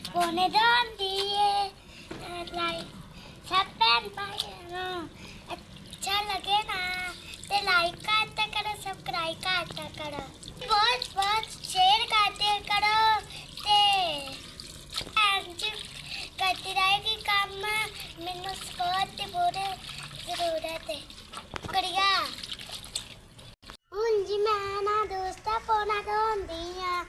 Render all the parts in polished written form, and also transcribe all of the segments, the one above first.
पौने दान दिए लाइक सब बहन भाइयों अच्छा लगे ना ते लाइक करता करो सब्सक्राइब करता करो बहुत बहुत शेयर करते करो ते करती रहेगी काम मैनू सपोर्ट की पूरी जरूरत है शुक्रिया ਹੁਣ ਜੀ ਮੈਂ ਨਾ ਦੋਸਤਾਂ ਪੌਣਾ ਦੋਂਦੀ ਆ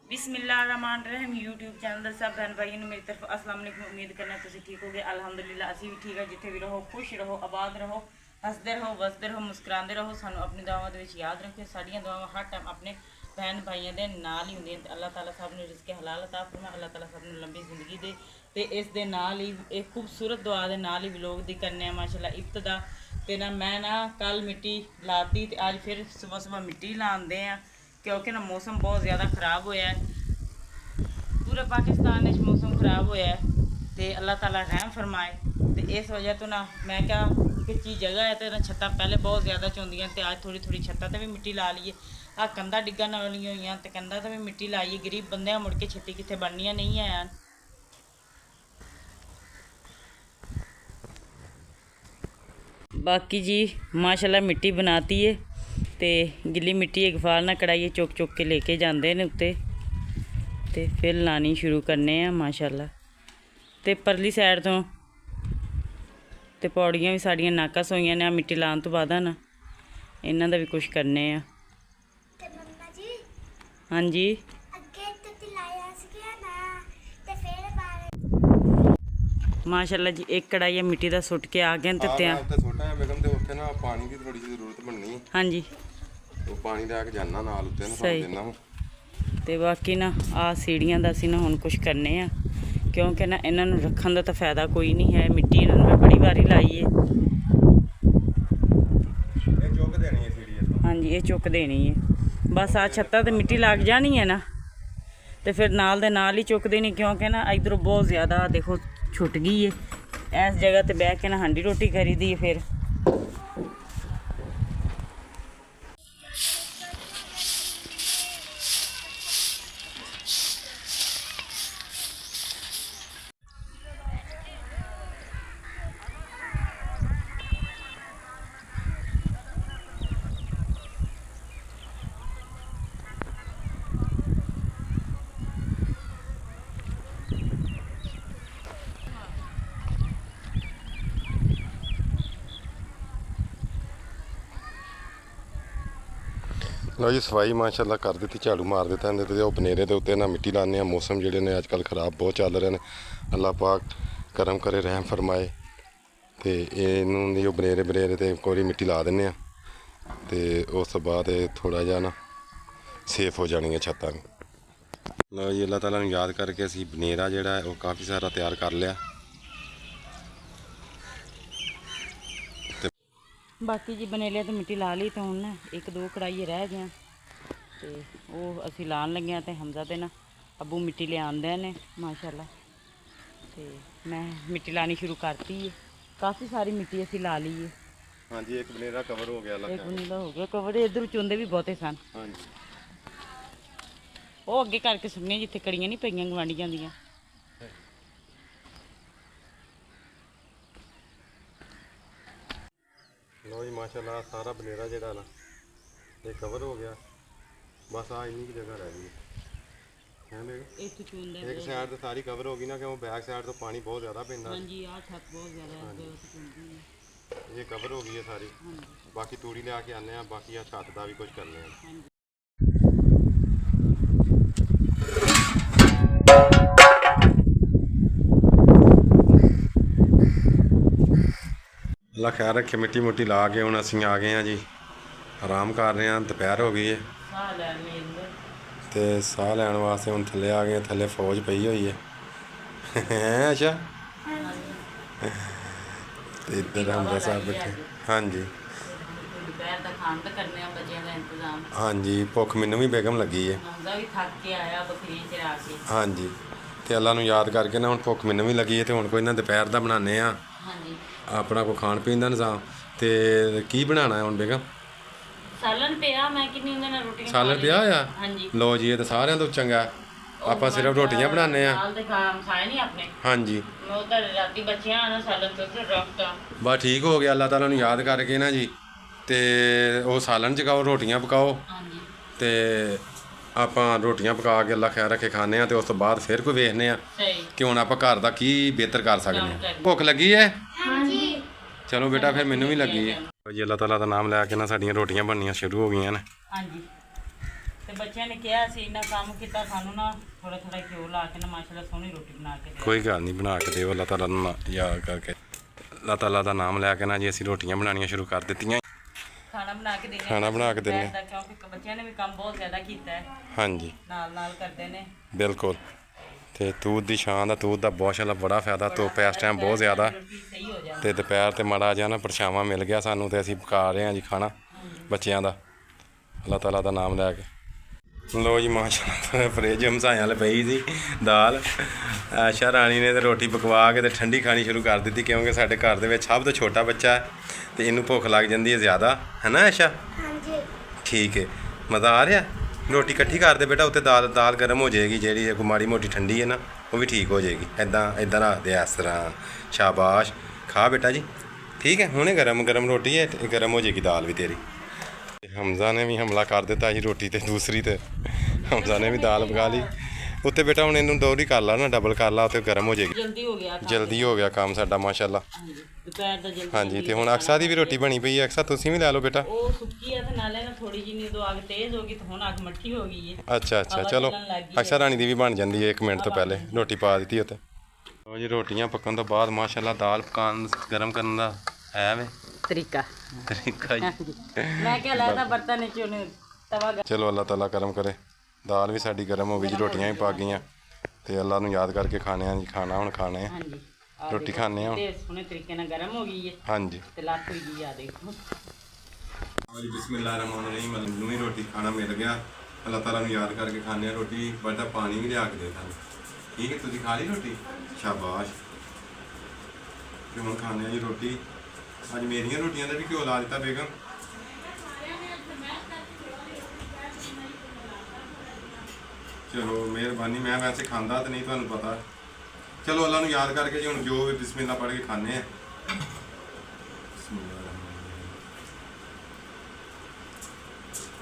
बिस्मिल्लाहिर्रहमानिर्रहीम यूट्यूब चैनल ਦੇ ਸਭ ਭੈਣ ਭਾਈਆਂ ਨੂੰ ਮੇਰੀ ਤਰਫ अस्सलाम वालेकुम। उम्मीद करना ਤੁਸੀਂ ਠੀਕ ਹੋਗੇ। ਅਲਹਮਦੁਲਿल्लाह ਅਸੀਂ ਵੀ ਠੀਕ ਆ। ਜਿੱਥੇ ਵੀ ਰਹੋ ਖੁਸ਼ ਰਹੋ, ਆਬਾਦ ਰਹੋ, ਹੱਸਦੇ ਰਹੋ, ਵਸਦੇ ਰਹੋ, ਮੁਸਕਰਾਉਂਦੇ ਰਹੋ। ਸਾਨੂੰ ਆਪਣੀ ਦੁਆਵਾਂ ਦੇ ਵਿੱਚ ਯਾਦ ਰੱਖਿਓ। ਸਾਡੀਆਂ ਦੁਆਵਾਂ ਹਰ ਟਾਈਮ ਆਪਣੇ ਭੈਣ ਭਾਈਆਂ ਦੇ ਨਾਲ ਹੀ ਹੁੰਦੀਆਂ ਤੇ ਅੱਲਾਹ ਤਾਲਾ ਸਭ ਨੂੰ ਰਿਜ਼ਕ ਹਲਾਲ ਅਤਾ ਫਰਮਾਏ। ਅੱਲਾਹ ਤਾਲਾ ਸਭ ਨੂੰ ਲੰਬੀ ਜ਼ਿੰਦਗੀ ਦੇ ਤੇ ਇਸ ਦੇ ਨਾਲ ਹੀ ਇਹ ਖੂਬਸੂਰਤ ਦੁਆ ਦੇ ਨਾਲ ਹੀ ਵਲੋਗ ਦੀ ਕਰਨੇ ਆ ਮਾਸ਼ਾਅੱਲਾ ਇਬਤਦਾ ਤੇ ਨਾ ਮੈਂ ਨਾ ਕੱਲ ਮਿੱਟੀ ਲਾਤੀ ਤੇ ਅੱਜ ਫਿਰ ਸਵੇਰ ਮਿੱਟੀ ਲਾਉਂਦੇ ਆ क्योंकि ना मौसम बहुत ज़्यादा ख़राब होया है। पूरे पाकिस्तान में मौसम ख़राब होया है तो अल्लाह ताला रहम फरमाए। तो इस वजह तो ना मैं क्या कच्ची जगह है तो ना छत्तां पहले बहुत ज़्यादा चौंदियां तो आज थोड़ी थोड़ी छत्तां ते भी मिट्टी ला लीए। आ कंधा डिग्गन वालियां हुई तो कंधा ते भी मिट्टी लाइए। गरीब बंदे मुड़ के छत्ती कितने बननियां नहीं है। बाकी जी माशाल्लाह मिट्टी बनाती है तो गिली मिट्टी गफार ना कढ़ाइए चुक चुक के लेके जाते हैं उत्ते तो फिर लानी शुरू करने हैं माशाल्लाह। तो परली साइड तो पौड़ियाँ भी साड़ियाँ नाकस होइयां ने मिट्टी लाने तो बाद ना इन्हां दा भी कुछ करने हैं। हाँ जी माशाल्लाह जी एक कढ़ाई मिट्टी का सुट के आ गए पानी की थोड़ी जरूरत बननी। हाँ जी तो पानी लैके जाना नाल उत्ते ना देना ते बाकी ना आ सीढ़ियां दा असीं ना हुण कुछ करने आ क्योंकि ना इन्हां नूं रखण दा तां फायदा कोई नहीं है। मिट्टी इन्हां नूं मैं बड़ी बारी लाई है। ये चुक देनी है सीढ़ी। हाँ जी ये चुक देनी है बस आ छत्ता ते मिट्टी लग जानी है ना तो फिर नाल दे नाल ही चुक देनी क्योंकि ना इधरों बहुत ज़्यादा देखो छुट गई है। इस जगह ते बैठ के ना हांडी रोटी करी दी है। फिर लो जी सफाई माशाल्लाह कर दी, झाड़ू मार दिता तो बनेरे के उत्ते ना मिट्टी लाने। मौसम जोड़े ने अजकल खराब बहुत चल रहे हैं। अल्लाह पाक करम करे रहम फरमाए तो इनू बनेरे बनेरे तो कोरी मिट्टी ला दें तो उस बाद थोड़ा जा ना सेफ हो जानी छत्तां। लो जी अल्लाह ताला याद करके असी बनेरा जोड़ा है वो काफ़ी सारा तैयार कर लिया। बाकी जी बनेलिया तो मिट्टी ला ली तो हूँ ना एक दो कढ़ाई रह गए तो वो असी लान लगे तो हमजा ते ना अबू मिट्टी ले आंदे ने माशाल्लाह। तो मैं मिट्टी लानी शुरू करती है। काफ़ी सारी मिट्टी असी ला ली है। हाँ जी एक बनेरा कवर हो गया। एक बनेरा हो गया कवर। इधर चुंदे भी बहुते सन। हाँ जी वो अगे करके सुनने जिथे कड़ियाँ नहीं पईयां गवांढियां दियां। लो जी माशाल्लाह सारा बनेरा जोड़ा ना ये कवर हो गया। बस आ इन्नी की जगह रह गई है। एक साइड तो सारी कवर हो गई ना क्यों बैक साइड तो पानी बहुत ज़्यादा पैंदा। हाँ जी आ छत बहुत ज़्यादा ये कवर हो गई है सारी। बाकी तूड़ी ले आके आने बाकी आ छत का भी कुछ करने हैं। अल्लाह खैर रखे मिट्टी मुट्टी ला के हूँ असी आ गए हैं जी। आराम कर रहे हैं दोपहर हो गई है तो साह लैन वास्ते हूँ थले आ गए। थले फौज पई हुई है। अच्छा तो इधर हमदा साहब बैठे। हाँ जी हाँ जी भुख मैनू भी बेगम लगी है। हाँ जी तो अल्लाह नूं याद करके ना हुण भुख मैनू भी लगी है तो हुण कोई ना दोपहर का बनाने अपना कोई खाण पीन का निज़ाम। तो की बनाना है हुण बेगम? सालन पिया मैं कि नहीं उन्हें रोटी सालन पिया होया? हाँ जी लो जी ये तो सारिਆਂ ਤੋਂ ਚੰਗਾ ਆਪਾਂ ਸਿਰਫ ਰੋਟੀਆਂ ਬਣਾਉਂਦੇ ਆ। ਨਾਲ ਤੇ ਖਾਏ ਨਹੀਂ ਆਪਣੇ। ਹਾਂਜੀ ਉਹ ਤਾਂ ਰਾਤੀ ਬੱਚਿਆਂ ਨਾਲ ਸਾਲਨ ਤੋਂ ਰੱਖਤਾ। ਬਸ ਠੀਕ ਹੋ ਗਿਆ, ਅੱਲਾਹ ਤਾਲਾ ਨੂੰ ਯਾਦ ਕਰਕੇ ਨਾ ਜੀ। ਤੇ ਉਹ ਸਾਲਨ ਚਕਾਓ, ਰੋਟੀਆਂ ਪਕਾਓ। ਹਾਂਜੀ ਤੇ ਆਪਾਂ ਰੋਟੀਆਂ ਪਕਾ ਕੇ ਅੱਲਾ ਖੈਰ ਰੱਖੇ ਖਾਂਦੇ ਆ। ਤੇ ਉਸ ਤੋਂ ਬਾਅਦ ਫਿਰ ਕੋਈ ਵੇਖਦੇ ਆ ਸਹੀ ਕਿ ਹੁਣ ਆਪਾਂ ਘਰ ਦਾ ਕੀ ਬਿਹਤਰ ਕਰ ਸਕਦੇ ਆ। ਭੁੱਖ ਲੱਗੀ ਹੈ? ਹਾਂਜੀ ਚਲੋ ਬੇਟਾ ਫਿਰ ਮੈਨੂੰ ਵੀ ਲੱਗੀ ਹੈ ਜੀ। ਅੱਲਾਹ ਤਾਲਾ ਦਾ ਨਾਮ ਲੈ ਕੇ ਨਾ ਸਾਡੀਆਂ ਰੋਟੀਆਂ ਬਣਨੀਆਂ ਸ਼ੁਰੂ ਹੋ ਗਈਆਂ ਨੇ। ਹਾਂਜੀ ਤੇ ਬੱਚਿਆਂ ਨੇ ਕਿਹਾ ਸੀ ਇੰਨਾ ਕੰਮ ਕੀਤਾ, ਸਾਨੂੰ ਨਾ ਥੋੜਾ ਥੋੜਾ ਘਿਓ ਲਾ ਕੇ ਨਾ ਮਾਸ਼ਾਅੱਲਾ ਸੋਹਣੀ ਰੋਟੀ ਬਣਾ ਕੇ ਦੇ। ਕੋਈ ਗੱਲ ਨਹੀਂ, ਬਣਾ ਕੇ ਦਿਓ। ਅੱਲਾਹ ਤਾਲਾ ਨੂੰ ਯਾਦ ਕਰਕੇ ਅੱਲਾਹ ਤਾਲਾ ਦਾ ਨਾਮ ਲੈ ਕੇ ਨਾ ਜੀ ਅਸੀਂ ਰੋਟੀਆਂ ਬਣਾਉਣੀਆਂ ਸ਼ੁਰੂ ਕਰ ਦਿੱਤੀਆਂ। ਖਾਣਾ ਬਣਾ ਕੇ ਦੇਣਾ, ਖਾਣਾ ਬਣਾ ਕੇ ਦਿੰਦੇ ਦੁਪਹਿਰ ਦਾ, ਕਿਉਂਕਿ ਬੱਚਿਆਂ ਨੇ ਵੀ ਕੰਮ ਬਹੁਤ ਜ਼ਿਆਦਾ ਕੀਤਾ ਹੈ, ਹਾਂਜੀ ਨਾਲ ਕਰਦੇ ਨੇ। ਬਿਲਕੁਲ। ਤੇ ਤੂਤ ਦੀ ਛਾਂ ਦਾ, ਤੂਤ ਦਾ ਮਾਸ਼ਾਅੱਲਾ ਬੜਾ ਫਾਇਦਾ। ਧੁੱਪ ਇਸ ਟਾਈਮ ਬਹੁਤ ਜ਼ਿਆਦਾ ਰੋਟੀ ਸਹੀ ਹੋ ਜਾਂਦੀ। ਤੇ ਦੁਪਹਿਰ ਤੇ ਮਾੜਾ ਜਿਹਾ ਨਾ ਪਰਛਾਵਾਂ ਮਿਲ ਗਿਆ ਸਾਨੂੰ ਤੇ ਅਸੀਂ ਪਕਾ ਰਹੇ ਹਾਂ ਜੀ ਖਾਣਾ ਬੱਚਿਆਂ ਦਾ, ਅੱਲਾਹ ਤਾਲਾ ਦਾ ਨਾਮ ਲੈ ਕੇ। ਲੋ ਜੀ ਮਾਸ਼ਾਅੱਲਾ ਫਰਿੱਜ ਹਮਸਾਇਆਂ ਵਾਲੇ ਪਈ ਸੀ ਦਾਲ। ਆਸ਼ਾ ਰਾਣੀ ਨੇ ਤੇ ਰੋਟੀ ਪਕਵਾ ਕੇ ਤੇ ਠੰਡੀ ਖਾਣੀ ਸ਼ੁਰੂ ਕਰ ਦਿੱਤੀ, ਕਿਉਂਕਿ ਸਾਡੇ ਘਰ ਦੇ ਵਿੱਚ ਸਭ ਤੋਂ ਛੋਟਾ ਬੱਚਾ ਹੈ ਤੇ ਇਹਨੂੰ ਭੁੱਖ ਲੱਗ ਜਾਂਦੀ ਹੈ ਜ਼ਿਆਦਾ, ਹੈ ਨਾ ਆਸ਼ਾ? ਹਾਂਜੀ ਠੀਕ ਹੈ, ਮਜ਼ਾ ਆ ਰਿਹਾ। ਰੋਟੀ ਇਕੱਠੀ ਕਰ ਦੇ ਬੇਟਾ, ਉੱਤੇ ਦਾਲ ਗਰਮ ਹੋ ਜਾਏਗੀ, ਜਿਹੜੀ ਕੋਈ ਮਾੜੀ ਮੋਟੀ ਠੰਡੀ ਹੈ ਨਾ ਉਹ ਵੀ ਠੀਕ ਹੋ ਜਾਏਗੀ। ਇੱਦਾਂ ਰੱਖ ਦੇ ਇਸ ਤਰ੍ਹਾਂ। ਸ਼ਾਬਾਸ਼, ਖਾ ਬੇਟਾ ਜੀ। ਠੀਕ ਹੈ, ਹੁਣੇ ਗਰਮ ਰੋਟੀ ਹੈ, ਗਰਮ ਹੋ ਜਾਏਗੀ ਦਾਲ ਵੀ ਤੇਰੀ। ਹਮਜ਼ਾ ਨੇ ਵੀ ਹਮਲਾ ਕਰ ਦਿੱਤਾ ਜੀ ਰੋਟੀ ਤੇ ਦੂਸਰੀ ਤੇ। ਹਮਜ਼ਾ ਨੇ ਵੀ ਦਾਲ ਪਕਾ ਲਈ ਉੱਤੇ। ਬੇਟਾ ਹੁਣ ਇਹਨੂੰ ਦੋਹਰੀ ਕਰ ਲਾ ਨਾ, ਡਬਲ ਕਰ ਲਾ, ਉੱਤੇ ਗਰਮ ਹੋ ਜਾਏਗੀ। ਜਲਦੀ ਹੋ ਗਿਆ ਕੰਮ ਸਾਡਾ ਮਾਸ਼ਾਅੱਲਾ। ਦੁਪਹਿਰ ਦਾ ਜਲਦੀ। ਹਾਂਜੀ ਤੇ ਹੁਣ ਅਕਸਾ ਦੀ ਵੀ ਰੋਟੀ ਬਣੀ ਪਈ ਹੈ। ਅਕਸਾ ਤੁਸੀਂ ਵੀ ਲੈ ਲਓ ਬੇਟਾ। ਉਹ ਸੁੱਕੀ ਆ ਤੇ ਨਾਲੇ ਨਾ ਥੋੜੀ ਜਿਹੀ ਜਦੋਂ ਅੱਗ ਤੇਜ਼ ਹੋ ਗਈ ਤੇ ਹੁਣ ਅੱਗ ਮੱਠੀ ਹੋ ਗਈ ਹੈ। ਅੱਛਾ ਚਲੋ। ਅਕਸਾ ਰਾਣੀ ਦੀ ਵੀ ਬਣ ਜਾਂਦੀ ਹੈ 1 ਮਿੰਟ ਤੋਂ ਪਹਿਲੇ, ਰੋਟੀ ਪਾ ਦਿੱਤੀ ਉੱਤੇ। ਲਓ ਜੀ ਰੋਟੀਆਂ ਪੱਕਣ ਤੋਂ ਬਾਅਦ ਮਾਸ਼ਾਅੱਲਾ ਦਾਲ ਪਕਾਉਣ ਗਰਮ ਕਰਨ ਦਾ ਹੈ ਵੇ ਤਰੀਕਾ ਜੀ। ਮੈਂ ਕਿਹਾ ਲੈਦਾ ਬਰਤਨ ਚ ਉਹਨੇ ਤਵਾ। ਚਲੋ ਅੱਲਾਹ ਤਾਲਾ ਕਰਮ ਕਰੇ। ਦਾਲ ਵੀ ਸਾਡੀ ਗਰਮ ਹੋ ਗਈ ਜੀ, ਰੋਟੀਆਂ ਵੀ ਪੱਕ ਗਈਆਂ ਤੇ ਅੱਲਾਹ ਨੂੰ ਯਾਦ ਕਰਕੇ ਖਾਣੇ ਆ ਜੀ। ਖਾਣਾ ਹੁਣ ਖਾਣੇ ਆ, ਹਾਂਜੀ ਰੋਟੀ ਖਾਣੇ ਆ ਤੇ ਸੋਹਣੇ ਤਰੀਕੇ ਨਾਲ ਗਰਮ ਹੋ ਗਈ ਹੈ। ਹਾਂਜੀ ਤੇ ਲੱਤ ਹੋਈ ਗਈ ਆ ਦੇਖੋ। ਜੀ ਬਿਸਮਿਲ੍ਲਾਹਿਰ ਰਹਿਮਾਨਿਰ ਰਹੀਮ। ਮੈਨੂੰ ਵੀ ਰੋਟੀ ਖਾਣਾ ਮਿਲ ਗਿਆ, ਅੱਲਾਹ ਤਾਲਾ ਨੂੰ ਯਾਦ ਕਰਕੇ ਖਾਣੇ ਆ ਰੋਟੀ। ਬੇਟਾ ਪਾਣੀ ਵੀ ਲਿਆ ਕੇ ਦੇ ਸਾਨੂੰ। ਠੀਕ ਹੈ, ਤੁਸੀਂ ਖਾ ਲਈ ਰੋਟੀ? ਸ਼ਾਬਾਸ਼। ਤੇ ਹੁਣ ਖਾਣੇ ਆ ਜੀ ਰੋਟੀ। ਅੱਜ ਮੇਰੀਆਂ ਰੋਟੀਆਂ ਦਾ ਵੀ ਘਿਓ ਲਾ ਦਿੱਤਾ ਬੇਗਮ। ਚਲੋ ਮਿਹਰਬਾਨੀ। ਮੈਂ ਵੈਸੇ ਖਾਂਦਾ ਤੇ ਨਹੀਂ, ਤੁਹਾਨੂੰ ਪਤਾ। ਚਲੋ ਅੱਲਾਹ ਨੂੰ ਯਾਦ ਕਰਕੇ ਜੀ ਹੁਣ ਜੋ ਵੀ ਬਿਸਮਿਲ੍ਲਾ ਪੜ੍ਹ ਕੇ ਖਾਣੇ ਆ।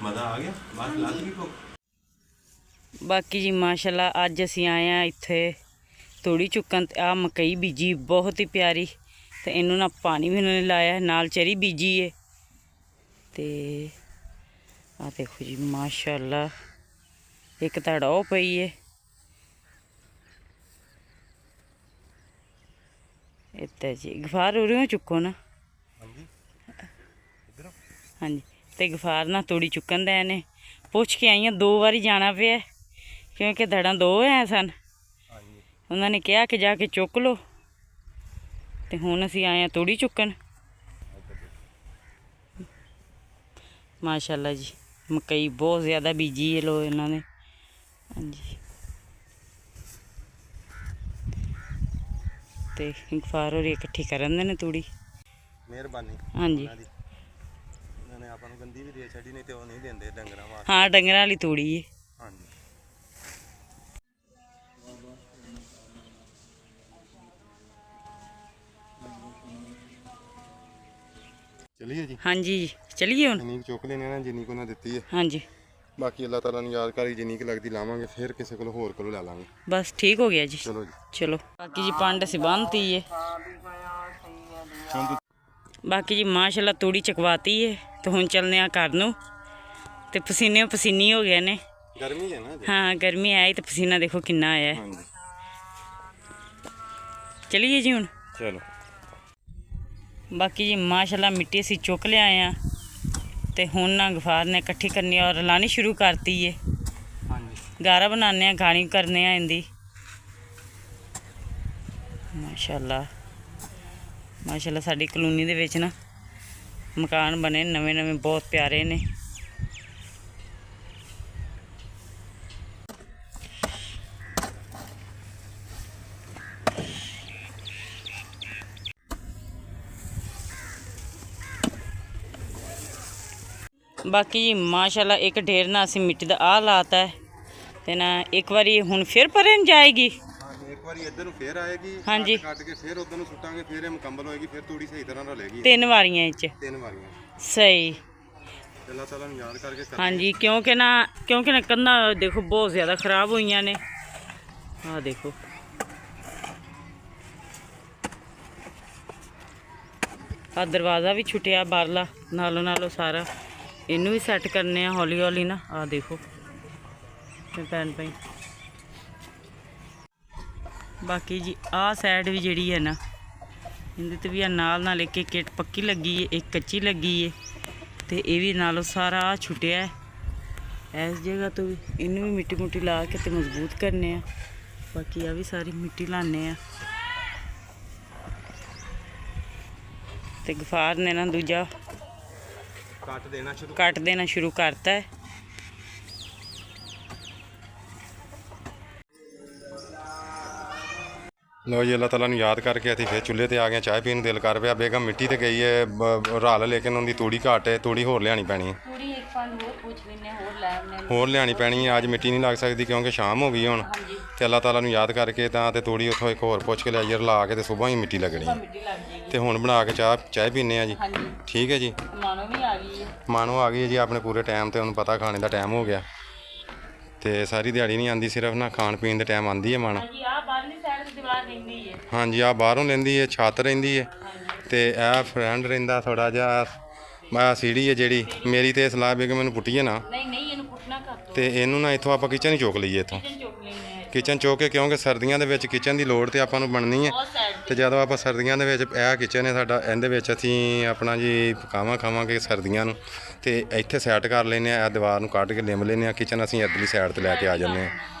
ਮਜ਼ਾ ਆ ਗਿਆ, ਬਾਤ ਲੱਗ ਗਈ ਭੁੱਖ। ਬਾਕੀ ਜੀ ਮਾਸ਼ਾਅੱਲਾ ਅੱਜ ਅਸੀਂ ਆਏ ਆ ਇੱਥੇ ਤੂੜੀ ਚੁੱਕਣ ਤੇ ਆ ਮਕਈ ਬੀਜੀ ਬਹੁਤ ਹੀ ਪਿਆਰੀ ਤੇ ਇਹਨੂੰ ਨਾ ਪਾਣੀ ਵੀ ਉਹਨਾਂ ਨੇ ਲਾਇਆ, ਨਾਲ ਚਰੀ ਬੀਜੀ ਏ। ਤੇ ਆ ਦੇਖੋ ਜੀ ਮਾਸ਼ਾਅੱਲਾ ਇੱਕ ਧੜ ਉਹ ਪਈ ਏ। ਇੱਥੇ ਜੀ ਗਫਾਰ ਉਰਿਓਂ ਚੁੱਕੋ ਨਾ। ਹਾਂਜੀ ਤੇ ਗਫਾਰ ਨਾ ਤੂੜੀ ਚੁੱਕਣ ਦਾ ਇਹਨੇ ਪੁੱਛ ਕੇ ਆਈਆਂ 2 ਵਾਰੀ ਜਾਣਾ ਪਿਆ ਕਿਉਂਕਿ ਧੜਾਂ 2 ਐ ਸਨ। ਉਹਨਾਂ ਨੇ ਕਿਹਾ ਕਿ ਜਾ ਕੇ ਚੁੱਕ ਲਓ ਤੇ ਹੁਣ ਅਸੀਂ ਆਏ ਆ ਤੂੜੀ ਚੁੱਕਣ। ਮਾਸ਼ਾਅੱਲਾ ਜੀ ਮਕਈ ਬਹੁਤ ਜ਼ਿਆਦਾ ਬੀਜੀ ਹੈ ਲੋ ਇਹਨਾਂ ਨੇ। ਹਾਂਜੀ ਤੇ ਗਫਾਰ ਹੋਰ ਇਕੱਠੀ ਕਰਨ ਦੇ ਨੇ ਤੂੜੀ। ਮਿਹਰਬਾਨੀ। ਹਾਂਜੀ ਉਹਨਾਂ ਨੇ ਆਪਾਂ ਨੂੰ ਗੰਦੀ ਵੀ ਦੇ ਛੱਡੀ, ਨਹੀਂ ਤੇ ਉਹ ਨਹੀਂ ਦਿੰਦੇ ਡੰਗਰਾਂ ਵਾਸਤੇ। ਹਾਂ ਡੰਗਰਾਂ ਵਾਲੀ ਤੂੜੀ ਹੈ। ਹਾਂਜੀ ਚਲਿਏ ਜੀ। ਹਾਂਜੀ ਚਲੀਏ ਹੁਣ। ਜਿੰਨੀ ਕੁ ਚੁੱਕ ਲੈਣੇ ਨਾ, ਜਿੰਨੀ ਕੁ ਉਹਨਾਂ ਦਿੱਤੀ ਹੈ। ਹਾਂਜੀ ਬਾਕੀ ਅੱਲਾਹ ਤਾਲਾ ਨੂੰ ਯਾਦ ਕਰੀ ਜਿੰਨੀ ਕੁ ਲੱਗਦੀ ਲਾਵਾਂਗੇ, ਫਿਰ ਕਿਸੇ ਕੋਲ ਹੋਰ ਕੋਲੋਂ ਲੈ ਲਾਂਗੇ। ਬਸ ਠੀਕ ਹੋ ਗਿਆ ਜੀ। ਚਲੋ ਜੀ। ਚਲੋ ਬਾਕੀ ਜੀ ਪੰਡ ਅਸੀਂ ਬੰਨਤੀ ਏ। ਬਾਕੀ ਜੀ ਮਾਸ਼ਾਅੱਲਾ ਤੂੜੀ ਚਕਵਾਤੀ ਏ ਤੇ ਹੁਣ ਚੱਲਦੇ ਆ ਘਰ ਨੂੰ। ਤੇ ਪਸੀਨੇ ਪਸੀਨੀ ਹੋ ਗਏ ਨੇ। ਗਰਮੀ ਹੈ ਨਾ ਜੀ। ਹਾਂ ਗਰਮੀ ਆਈ ਤੇ ਪਸੀਨਾ ਦੇਖੋ ਕਿੰਨਾ ਆਇਆ। ਹਾਂਜੀ ਚਲੀਏ ਜੀ ਹੁਣ। ਚਲੋ। ਬਾਕੀ ਜੀ ਮਾਸ਼ਾਅੱਲਾ ਮਿੱਟੀ ਅਸੀਂ ਚੁੱਕ ਲਿਆਏ ਆ ਤੇ ਹੁਣ ਨਾ ਗਫਾਰ ਨੇ ਇਕੱਠੀ ਕਰਨੀ ਔਰ ਲਾਣੀ ਸ਼ੁਰੂ ਕਰਤੀ ਏ। ਹਾਂਜੀ ਗਾਰਾ ਬਣਾਉਂਦੇ ਆ, ਗਾਣੀ ਕਰਨੇ ਆ ਇਹਦੀ। ਮਾਸ਼ਾਅੱਲਾ ਮਾਸ਼ਾਅੱਲਾ ਸਾਡੀ ਕਲੋਨੀ ਦੇ ਵਿੱਚ ਨਾ ਮਕਾਨ ਬਣੇ ਨਵੇਂ ਨਵੇਂ ਬਹੁਤ ਪਿਆਰੇ ਨੇ। ਬਾਕੀ ਜੀ ਮਾਸ਼ਾਅੱਲਾ ਇੱਕ ਢੇਰ ਨਾਲ ਅਸੀਂ ਮਿੱਟੀ ਦਾ ਆਹ ਲਾਤਾ ਹੈ ਤੇ ਨਾ ਇੱਕ ਵਾਰੀ ਹੁਣ ਫਿਰ ਪਰੇ ਨੂੰ ਜਾਏਗੀ। ਹਾਂਜੀ, ਇੱਕ ਵਾਰੀ ਇੱਧਰ ਨੂੰ ਫੇਰ ਆਏਗੀ, ਹਾਂਜੀ। ਕੱਟ ਕੇ ਫੇਰ ਉਧਰ ਨੂੰ ਸੁੱਟਾਂਗੇ, ਫੇਰ ਇਹ ਮੁਕੰਮਲ ਹੋਏਗੀ, ਫੇਰ ਤੂੜੀ ਸਹੀ ਤਰ੍ਹਾਂ ਰਲੇਗੀ। 3 ਵਾਰੀਆਂ ਵਿੱਚ 3 ਵਾਰੀਆਂ। ਸਹੀ। ਅੱਲਾਹ ਤਾਲਾ ਨੂੰ ਯਾਦ ਕਰਕੇ ਹਾਂਜੀ, ਕਿਉਂਕਿ ਨਾ ਕੰਧਾਂ ਦੇਖੋ ਬਹੁਤ ਜ਼ਿਆਦਾ ਖਰਾਬ ਹੋਈਆਂ ਨੇ। ਆਹ ਦੇਖੋ ਆ ਦਰਵਾਜ਼ਾ ਵੀ ਛੁੱਟਿਆ ਬਾਹਰਲਾ, ਨਾਲੋਂ ਸਾਰਾ ਇਹਨੂੰ ਵੀ ਸੈੱਟ ਕਰਨੇ ਆ ਹੌਲੀ ਹੌਲੀ ਨਾ। ਆਹ ਦੇਖੋ ਪੈਣ ਪਈ। ਬਾਕੀ ਜੀ ਆਹ ਸਾਈਡ ਵੀ ਜਿਹੜੀ ਹੈ ਨਾ, ਇਹਦੇ ਤੇ ਵੀ ਆ ਨਾਲ ਇੱਕ ਇੱਟ ਪੱਕੀ ਲੱਗੀ ਹੈ, ਇੱਕ ਕੱਚੀ ਲੱਗੀ ਹੈ, ਤੇ ਇਹ ਵੀ ਨਾਲੋਂ ਸਾਰਾ ਛੁੱਟਿਆ ਇਸ ਜਗ੍ਹਾ ਤੋਂ ਵੀ। ਇਹਨੂੰ ਵੀ ਮਿੱਟੀ ਮੁੱਟੀ ਲਾ ਕੇ ਤੇ ਮਜ਼ਬੂਤ ਕਰਨੇ ਆ। ਬਾਕੀ ਆ ਵੀ ਸਾਰੀ ਮਿੱਟੀ ਲਾਣੇ ਆ। ਤੇ ਗਫਾਰ ਨੇ ਨਾ ਦੂਜਾ ਕੱਟ ਦੇਣਾ ਸ਼ੁਰੂ ਕਰਤਾ ਹੈ। ਲੋ ਜੀ, ਅੱਲਾਹ ਤਾਲਾ ਨੂੰ ਯਾਦ ਕਰਕੇ ਅਸੀਂ ਫਿਰ ਚੁੱਲ੍ਹੇ ਤੇ ਆ ਗਏ। ਚਾਹ ਪੀਣ ਨੂੰ ਦਿਲ ਕਰ ਪਿਆ। ਬੇਗਮ ਮਿੱਟੀ ਤੇ ਗਈ ਹੈ ਰਲ, ਲੇਕਿਨ ਉਹਦੀ ਤੂੜੀ ਘੱਟ ਹੈ, ਤੂੜੀ ਹੋਰ ਲਿਆਣੀ ਪੈਣੀ ਹੈ। ਥੋੜੀ ਇੱਕ ਪੰਜ ਹੋਰ ਪੁੱਛ ਲੈਣੇ, ਹੋਰ ਲਿਆਣੀ ਪੈਣੀ ਹੈ। ਅੱਜ ਮਿੱਟੀ ਨਹੀਂ ਲੱਗ ਸਕਦੀ ਕਿਉਂਕਿ ਸ਼ਾਮ ਹੋ ਗਈ ਹੁਣ। ਤੇ ਅੱਲਾਹ ਤਾਲਾ ਨੂੰ ਯਾਦ ਕਰਕੇ ਤਾਂ ਤੇ ਤੂੜੀ ਉੱਥੋਂ ਇੱਕ ਹੋਰ ਪੁੱਛ ਕੇ ਲਿਆਈਏ, ਰਲਾ ਕੇ ਤੇ ਸੁਬਾਹ ਹੀ ਮਿੱਟੀ ਲੱਗਣੀ ਹੈ। ਤੇ ਹੁਣ ਬਣਾ ਕੇ ਚਾਹ ਪੀਨੇ ਆ ਜੀ। ਠੀਕ ਹੈ ਜੀ। ਮਾਨੋ ਵੀ ਆ ਗਈ ਹੈ। ਮਾਨੋ ਆ ਗਈ ਹੈ ਜੀ ਆਪਣੇ ਪੂਰੇ ਟਾਈਮ ਤੇ। ਉਹਨੂੰ ਪਤਾ ਖਾਣੇ ਦਾ ਟਾਈਮ ਹੋ ਗਿਆ ਤੇ ਸਾਰੀ ਦਿਹਾੜੀ ਨਹੀਂ ਆਂਦੀ, ਸਿਰਫ ਨਾ ਖਾਣ ਪੀਣ ਦੇ ਟਾਈਮ ਆਂਦੀ ਹੈ ਮਾਨੋ। ਹਾਂਜੀ, ਆ ਬਾਹਰਲੀ ਸਾਈਡ ਤੇ ਦੀਵਾਰ ਰਹਿੰਦੀ ਹੈ। ਹਾਂਜੀ, ਆ ਬਾਹਰੋਂ ਲੈਂਦੀ ਹੈ, ਛੱਤ ਰਹਿੰਦੀ ਹੈ। ਤੇ ਇਹ ਫਰੈਂਡ ਰਹਿੰਦਾ ਥੋੜਾ ਜਿਹਾ। ਮੈਂ ਸੀੜੀ ਹੈ ਜਿਹੜੀ ਮੇਰੀ, ਤੇ ਸਲਾਹ ਬੇਗਮ ਮੈਨੂੰ ਪੁੱਟੀਏ ਨਾ। ਨਹੀਂ ਇਹਨੂੰ ਪੁੱਟਣਾ ਕਰ ਦੋ। ਤੇ ਇਹਨੂੰ ਨਾ ਇੱਥੋਂ ਆਪਾਂ ਕਿਚਨ ਹੀ ਚੁੱਕ ਲਈਏ, ਇੱਥੋਂ ਕਿਚਨ ਚੁੱਕ ਕੇ, ਕਿਉਂਕਿ ਸਰਦੀਆਂ ਦੇ ਵਿੱਚ ਕਿਚਨ ਦੀ ਲੋੜ ਤੇ ਆਪਾਂ ਨੂੰ ਬਣਨੀ ਹੈ। ਤੇ ਜਦੋਂ ਆਪਾਂ ਸਰਦੀਆਂ ਦੇ ਵਿੱਚ, ਇਹ ਕਿਚਨ ਹੈ ਸਾਡਾ, ਇਹਦੇ ਵਿੱਚ ਅਸੀਂ ਆਪਣਾ ਜੀ ਖਾਵਾਂਗੇ ਸਰਦੀਆਂ ਨੂੰ। ਤੇ ਇੱਥੇ ਸੈੱਟ ਕਰ ਲੈਂਦੇ ਹਾਂ, ਇਹ ਦੀਵਾਰ ਨੂੰ ਕੱਢ ਕੇ ਲਿੰਬ ਲੈਂਦੇ ਹਾਂ। ਕਿਚਨ ਅਸੀਂ ਇੱਧਰਲੀ ਸਾਈਡ ਤੇ ਲੈ ਕੇ ਆ ਜਾਂਦੇ ਹਾਂ।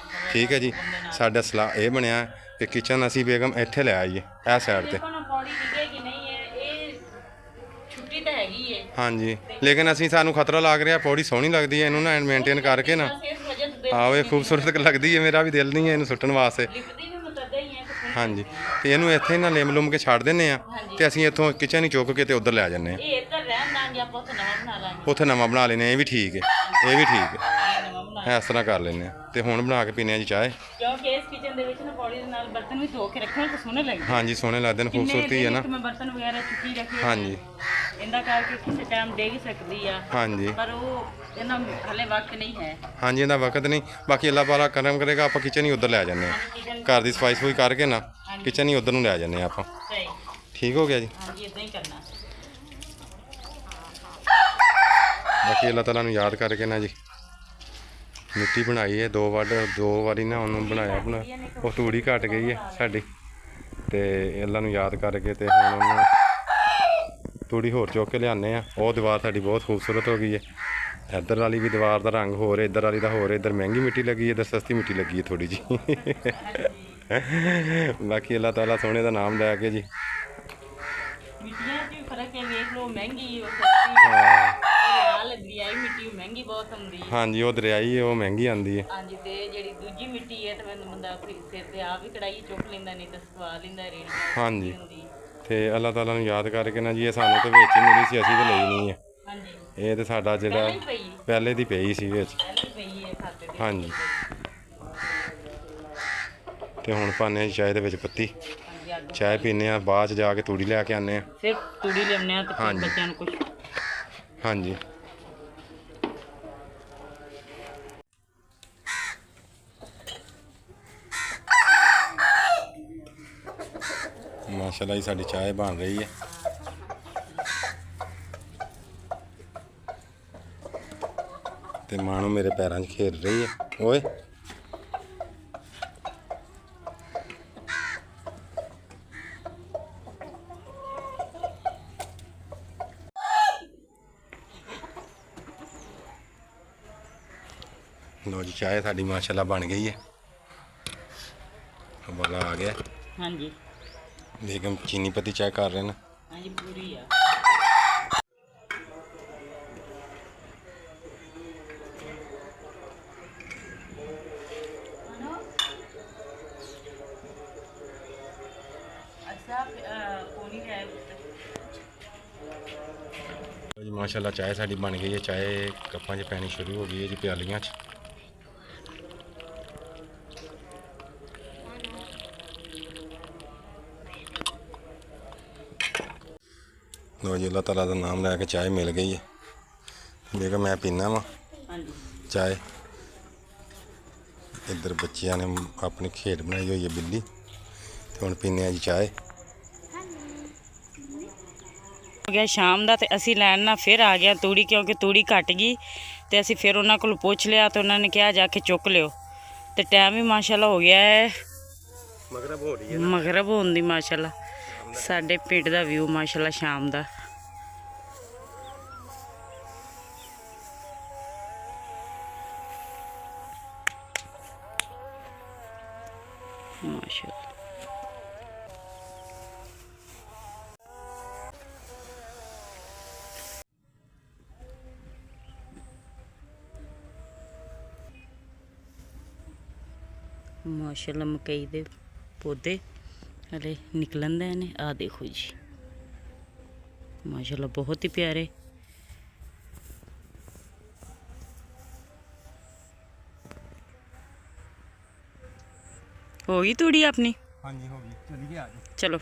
ਠੀਕ ਹੈ ਜੀ। ਸਾਡਾ ਸਲਾਹ ਇਹ ਬਣਿਆ ਕਿ ਕਿਚਨ ਅਸੀਂ ਬੇਗਮ ਇੱਥੇ ਲੈ ਆਈਏ, ਇਹ ਸਾਈਡ ਤੇ। ਹਾਂਜੀ, ਲੇਕਿਨ ਸਾਨੂੰ ਖਤਰਾ ਲੱਗ ਰਿਹਾ। ਪੌੜੀ ਸੋਹਣੀ ਲੱਗਦੀ ਹੈ, ਇਹਨੂੰ ਨਾ ਮੇਨਟੇਨ ਕਰਕੇ ਨਾ। ਆਹੋ, ਇਹ ਖੂਬਸੂਰਤ ਲੱਗਦੀ ਹੈ। ਮੇਰਾ ਵੀ ਦਿਲ ਨਹੀਂ ਹੈ ਇਹਨੂੰ ਸੁੱਟਣ ਵਾਸਤੇ। ਹਾਂਜੀ, ਤੇ ਇਹਨੂੰ ਇੱਥੇ ਨਾ ਲਿੰਬ ਲੁੰਮ ਕੇ ਛੱਡ ਦਿੰਦੇ ਆ। ਤੇ ਅਸੀਂ ਇੱਥੋਂ ਕਿਚਨ ਹੀ ਚੁੱਕ ਕੇ ਤੇ ਉੱਧਰ ਲੈ ਜਾਂਦੇ ਹਾਂ। ਉੱਥੇ ਨਵਾਂ ਬਣਾ ਲੈਂਦੇ ਹਾਂ। ਇਹ ਵੀ ਠੀਕ ਹੈ, ਇਹ ਵੀ ਠੀਕ ਹੈ। ਇਸ ਤਰ੍ਹਾਂ ਕਰ ਲੈਂਦੇ ਹਾਂ। ਤੇ ਹੁਣ ਬਣਾ ਕੇ ਪੀਨੇ ਆ ਜੀ ਚਾਹ। ਕਿਉਂਕਿ ਇਸ ਕਿਚਨ ਦੇ ਵਿੱਚ ਨਾ ਪੌੜੀ ਦੇ ਨਾਲ ਬਰਤਨ ਵੀ ਧੋ ਕੇ ਰੱਖਣ ਤਾਂ ਸੋਹਣੇ ਲੱਗਦੇ। ਹਾਂਜੀ, ਸੋਹਣੇ ਲੱਗਦੇ ਨੇ, ਖੂਬਸੂਰਤੀ ਹੈ ਨਾ। ਮੈਂ ਬਰਤਨ ਵਗੈਰਾ ਚੁੱਕੀ ਰੱਖੀ। ਹਾਂਜੀ, ਇਹਦਾ ਕਰਕੇ ਕਿਸੇ ਟਾਈਮ ਡੇਗ ਸਕਦੀ ਆ। ਹਾਂਜੀ, ਪਰ ਉਹ ਇਹਨਾਂ ਹਲੇ ਵਕਤ ਨਹੀਂ ਹੈ। ਹਾਂਜੀ, ਇਹਦਾ ਵਕਤ ਨਹੀਂ। ਬਾਕੀ ਅੱਲਾਹ ਪਾਲਾ ਕਰਮ ਕਰੇਗਾ, ਆਪਾਂ ਕਿਚਨ ਹੀ ਉੱਧਰ ਲੈ ਜਾਂਦੇ ਹਾਂ। ਘਰ ਦੀ ਸਫਾਈ ਸਫੂਈ ਕਰਕੇ ਨਾ ਕਿਚਨ ਹੀ ਉੱਧਰ ਨੂੰ ਲੈ ਜਾਂਦੇ ਹਾਂ ਆਪਾਂ। ਸਹੀ, ਠੀਕ ਹੋ ਗਿਆ ਜੀ। ਹਾਂਜੀ, ਇਦਾਂ ਹੀ ਕਰਨਾ। ਬਾਕੀ ਅੱਲਾਹ ਤਾਲਾ ਨੂੰ ਯਾਦ ਕਰਕੇ ਨਾ ਜੀ ਮਿੱਟੀ ਬਣਾਈ ਹੈ। ਦੋ ਵਾਰੀ ਨਾ ਉਹਨੂੰ ਬਣਾਇਆ ਉਹ ਤੂੜੀ ਘਟ ਗਈ ਹੈ ਸਾਡੀ। ਤੇ ਅੱਲਾਹ ਨੂੰ ਯਾਦ ਕਰਕੇ ਤੇ ਹੁਣ ਉਹਨੂੰ ਤੂੜੀ ਹੋਰ ਚੁੱਕ ਕੇ ਲਿਆਉਂਦੇ ਆ। ਉਹ ਦੀਵਾਰ ਸਾਡੀ ਬਹੁਤ ਖੂਬਸੂਰਤ ਹੋ ਗਈ ਹੈ। ਇੱਧਰ ਵਾਲੀ ਵੀ ਦੀਵਾਰ ਦਾ ਰੰਗ ਹੋਰ ਹੈ, ਇੱਧਰ ਵਾਲੀ ਦਾ ਹੋਰ ਹੈ। ਇੱਧਰ ਮਹਿੰਗੀ ਮਿੱਟੀ ਲੱਗੀ ਹੈ, ਇੱਧਰ ਸਸਤੀ ਮਿੱਟੀ ਲੱਗੀ ਹੈ ਥੋੜੀ ਜੀ। ਬਾਕੀ ਅੱਲਾਹ ਤਾਲਾ ਸੋਹਣੇ ਦਾ ਨਾਮ ਲੈ ਕੇ ਜੀ। ਮਿੱਟੀਆਂ 'ਚ ਵੀ ਫਰਕ ਹੈ, ਵੇਖ ਲਓ। ਮਹਿੰਗੀ ਦਰਿਆਈ ਮਿੱਟੀ ਮਹਿੰਗੀ ਬਹੁਤ ਹੁੰਦੀ ਹੈ। ਹਾਂਜੀ, ਉਹ ਦਰਿਆਈ ਉਹ ਮਹਿੰਗੀ ਆਉਂਦੀ ਹੈ। ਹਾਂਜੀ, ਤੇ ਜਿਹੜੀ ਦੂਜੀ ਮਿੱਟੀ ਹੈ ਤੇ ਬੰਦਾ ਸਿਰ ਤੇ ਆਪ ਵੀ ਕੜਾਈ ਚੁੱਕ ਲੈਂਦਾ, ਨਹੀਂ ਤਾਂ ਸਵਾ ਲੈਂਦਾ ਰੇੜੀ। ਹਾਂਜੀ, ਤੇ ਅੱਲਾਹ ਤਾਲਾ ਨੂੰ ਯਾਦ ਕਰਕੇ ਨਾ ਜੀ, ਇਹ ਸਾਨੂੰ ਤੇ ਵਿੱਚ ਹੀ ਮਿਲੀ ਸੀ, ਅਸੀਂ ਤੇ ਲਈ ਨਹੀਂ ਹੈ। ਹਾਂਜੀ, ਇਹ ਤੇ ਸਾਡਾ ਜਿਹੜਾ ਪਹਿਲੇ ਦੀ ਪਈ ਸੀ ਵਿੱਚ। ਹਾਂਜੀ, ਤੇ ਹੁਣ ਪਾਉਂਦੇ ਹਾਂ ਚਾਹ ਦੇ ਵਿੱਚ ਪੱਤੀ। ਚਾਹ ਪੀਂਦੇ ਹਾਂ, ਬਾਅਦ 'ਚ ਜਾ ਕੇ ਤੂੜੀ ਲੈ ਕੇ ਆਉਂਦੇ ਹਾਂ। ਫਿਰ ਤੂੜੀ ਲਿਆਉਂਦੇ ਹਾਂ ਤੇ ਬੱਚਿਆਂ ਨੂੰ ਕੁਝ। ਹਾਂਜੀ, ਮਾਸ਼ਾਅੱਲਾ ਜੀ, ਸਾਡੀ ਚਾਹ ਬਣ ਰਹੀ ਹੈ। ਤੇ ਮਾਣੋ ਮੇਰੇ ਪੈਰਾਂ 'ਚ ਖੇਡ ਰਹੀ ਹੈ। ਓਏ ਲੋ ਜੀ, ਚਾਹ ਸਾਡੀ ਮਾਸ਼ਾਅੱਲਾ ਬਣ ਗਈ ਹੈ। ਉਬਾਲਾ ਆ ਗਿਆ। ਹਾਂਜੀ, ਬੇਗਮ ਚੀਨੀ ਪੱਤੀ ਚਾਹ ਕਰ ਰਹੇ ਨੇ। ਹਾਂਜੀ, ਪੂਰੀ ਆ। ਜੀ ਮਾਸ਼ਾਅੱਲਾ ਚਾਹ ਸਾਡੀ ਬਣ ਗਈ ਹੈ। ਚਾਹ ਕੱਪਾਂ 'ਚ ਪੈਣੀ ਸ਼ੁਰੂ ਹੋ ਗਈ ਹੈ ਜੀ, ਪਿਆਲੀਆਂ 'ਚ। ਲੋ ਜੀ ਅੱਲਾਹ ਤਾਲਾ ਦਾ ਨਾਮ ਲੈ ਕੇ ਚਾਹ ਮਿਲ ਗਈ ਹੈ। ਦੇਖੋ ਮੈਂ ਪੀਣਾ ਵਾ ਹਾਂਜੀ ਚਾਹ। ਇੱਧਰ ਬੱਚਿਆਂ ਨੇ ਆਪਣੀ ਖੇਡ ਬਣਾਈ ਹੋਈ ਹੈ ਬਿੱਲੀ, ਤੇ ਹੁਣ ਪੀਂਦੇ ਆ ਜੀ ਚਾਹ। ਹੋ ਗਿਆ ਸ਼ਾਮ ਦਾ, ਤੇ ਅਸੀਂ ਲੈਣ ਨਾਲ ਫਿਰ ਆ ਗਿਆ ਤੂੜੀ, ਕਿਉਂਕਿ ਤੂੜੀ ਘਟ ਗਈ। ਤੇ ਅਸੀਂ ਫਿਰ ਉਹਨਾਂ ਕੋਲ ਪੁੱਛ ਲਿਆ, ਤੇ ਉਹਨਾਂ ਨੇ ਕਿਹਾ ਜਾ ਕੇ ਚੁੱਕ ਲਿਓ। ਤੇ ਟਾਈਮ ਵੀ ਮਾਸ਼ਾਅੱਲਾ ਹੋ ਗਿਆ ਹੈ ਮਗਰਬ ਹੋ ਰਹੀ ਮਗਰਬ ਹੋਣ ਦੀ। ਮਾਸ਼ਾਅੱਲਾ ਸਾਡੇ ਪਿੰਡ ਦਾ ਵਿਊ ਮਾਸ਼ਾਅੱਲਾ ਸ਼ਾਮ ਦਾ। ਮਾਸ਼ਾਅੱਲਾ ਮਾਸ਼ਾਅੱਲਾ ਮਕਈ ਦੇ ਪੌਦੇ ਹਲੇ ਨਿਕਲਣ ਦੇ ਨੇ। ਆ ਦੇਖੋ ਜੀ ਮਾਸ਼ਾਅੱਲਾ ਬਹੁਤ ਹੀ ਪਿਆਰੇ। ਹੋ ਗਈ ਤੂੜੀ ਆਪਣੀ? ਹਾਂਜੀ ਹੋ ਗਈ, ਚਲੀ ਗਿਆ ਜੀ। ਚਲੋ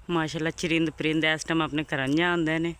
ਮਾਸ਼ਾਅੱਲਾ ਚਰਿੰਦ ਪਰਿੰਦ ਇਸ ਟਾਈਮ ਆਪਣੇ ਘਰਾਂ ਜਾਂਦੇ ਨੇ।